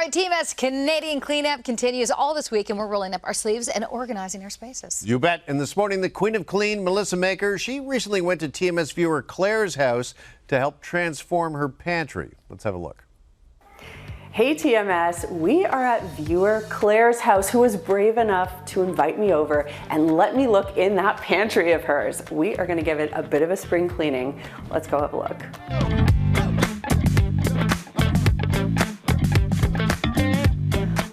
right, TMS Canadian cleanup continues all this week, and we're rolling up our sleeves and organizing our spaces. You bet. And this morning, the Queen of Clean, Melissa Maker, she recently went to TMS viewer Claire's house to help transform her pantry. Let's have a look. Hey TMS, we are at viewer Claire's house, who was brave enough to invite me over and let me look in that pantry of hers. We are going to give it a bit of a spring cleaning. Let's go have a look.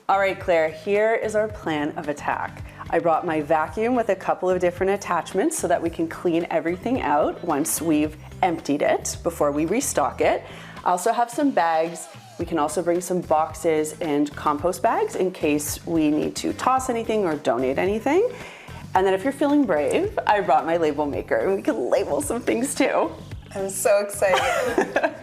All right, Claire, here is our plan of attack. I brought my vacuum with a couple of different attachments so that we can clean everything out once we've emptied it before we restock it. I also have some bags. We can also bring some boxes and compost bags in case we need to toss anything or donate anything. And then if you're feeling brave, I brought my label maker and we can label some things too. I'm so excited.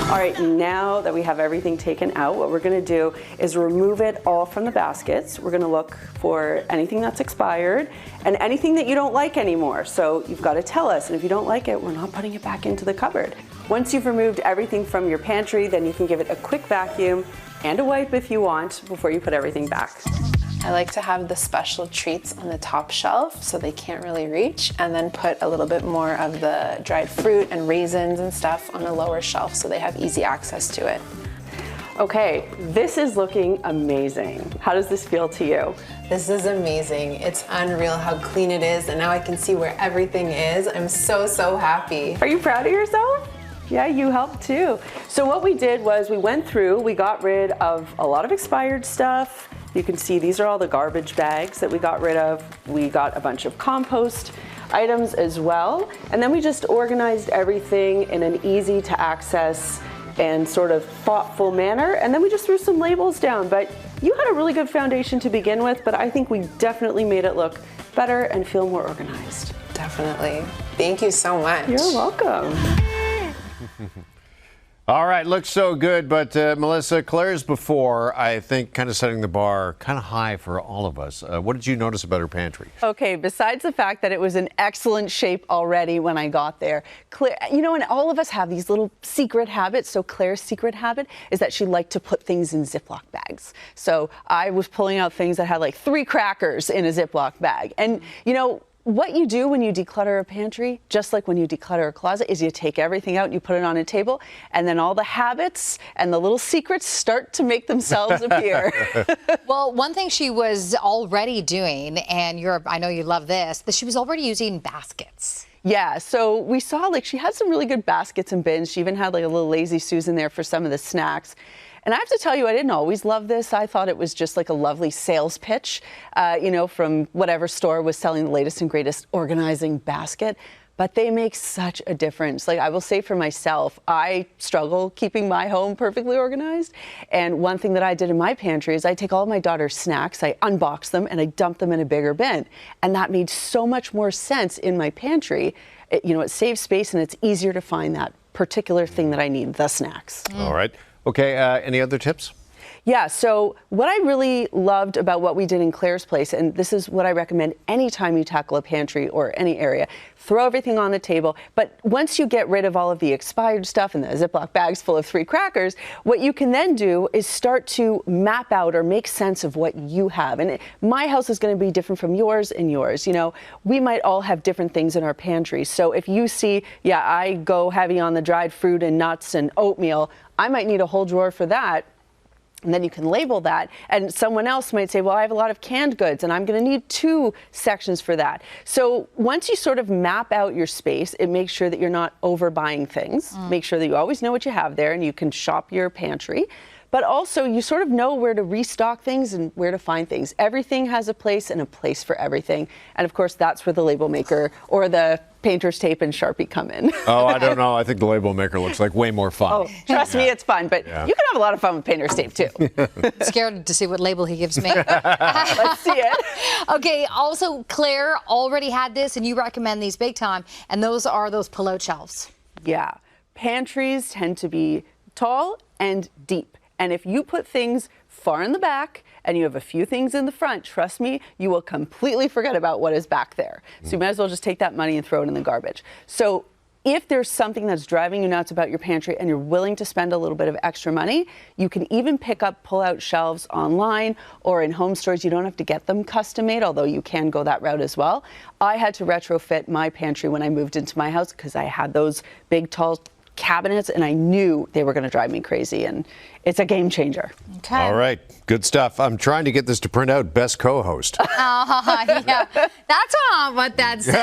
All right, now that we have everything taken out, what we're gonna do is remove it all from the baskets. We're gonna look for anything that's expired and anything that you don't like anymore. So you've gotta tell us, and if you don't like it, we're not putting it back into the cupboard. Once you've removed everything from your pantry, then you can give it a quick vacuum and a wipe if you want before you put everything back. I like to have the special treats on the top shelf so they can't really reach, and then put a little bit more of the dried fruit and raisins and stuff on a lower shelf so they have easy access to it. Okay, this is looking amazing. How does this feel to you? This is amazing. It's unreal how clean it is, and now I can see where everything is. I'm so happy. Are you proud of yourself? Yeah, you helped too. So what we did was we went through, we got rid of a lot of expired stuff. You can see these are all the garbage bags that we got rid of. We got a bunch of compost items as well. And then we just organized everything in an easy to access and sort of thoughtful manner. And then we just threw some labels down. But you had a really good foundation to begin with, but I think we definitely made it look better and feel more organized. Definitely. Thank you so much. You're welcome. All right, looks so good, but Melissa, Claire's before, I think, kind of setting the bar kind of high for all of us. What did you notice about her pantry? Okay, besides the fact that it was in excellent shape already when I got there, Claire, you know, and all of us have these little secret habits. So Claire's secret habit is that she liked to put things in Ziploc bags. So I was pulling out things that had like 3 crackers in a Ziploc bag. And, you know, what you do when you declutter a pantry, just like when you declutter a closet, is you take everything out and you put it on a table, and then all the habits and the little secrets start to make themselves appear. Well, one thing she was already doing, and I know you love this, that she was already using baskets. Yeah, so we saw like she had some really good baskets and bins. She even had like a little Lazy Susan there for some of the snacks. And I have to tell you, I didn't always love this. I thought it was just like a lovely sales pitch, you know, from whatever store was selling the latest and greatest organizing basket. But they make such a difference. Like I will say for myself, I struggle keeping my home perfectly organized. And one thing that I did in my pantry is I take all of my daughter's snacks, I unbox them, and I dump them in a bigger bin. And that made so much more sense in my pantry. You know, it saves space and it's easier to find that particular thing that I need, the snacks. All right. Okay, any other tips? Yeah, so what I really loved about what we did in Claire's place, and this is what I recommend anytime you tackle a pantry or any area, throw everything on the table, but once you get rid of all of the expired stuff and the Ziploc bags full of 3 crackers, what you can then do is start to map out or make sense of what you have. And my house is going to be different from yours and yours. You know, we might all have different things in our pantry. So if you see, yeah, I go heavy on the dried fruit and nuts and oatmeal, I might need a whole drawer for that. And then you can label that. And someone else might say, well, I have a lot of canned goods and I'm going to need 2 sections for that. So once you sort of map out your space, it makes sure that you're not overbuying things. Make sure that you always know what you have there and you can shop your pantry. But also you sort of know where to restock things and where to find things. Everything has a place and a place for everything. And of course, that's where the label maker or the painter's tape and Sharpie come in. Oh, I don't know. I think the label maker looks like way more fun. Oh, trust me, it's fun, but you can have a lot of fun with painter's tape too. Scared to see what label he gives me. Let's see it. Okay, also Claire already had this, and you recommend these big time, and those are those pull-out shelves. Yeah, pantries tend to be tall and deep. And if you put things far in the back and you have a few things in the front, trust me, you will completely forget about what is back there. So you might as well just take that money and throw it in the garbage. So if there's something that's driving you nuts about your pantry and you're willing to spend a little bit of extra money, you can even pick up pull-out shelves online or in home stores. You don't have to get them custom made, although you can go that route as well. I had to retrofit my pantry when I moved into my house because I had those big, tall cabinets, and I knew they were going to drive me crazy, and it's a game changer. Okay. All right, good stuff. I'm trying to get this to print out. Best co-host. Yeah, that's not what that says.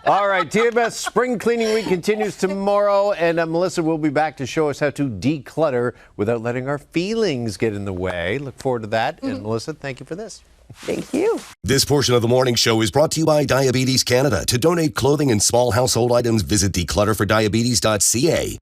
All right, TMS Spring Cleaning Week continues tomorrow, and Melissa will be back to show us how to declutter without letting our feelings get in the way. Look forward to that. And Melissa, thank you for this. Thank you. This portion of the morning show is brought to you by Diabetes Canada. To donate clothing and small household items, visit declutterfordiabetes.ca.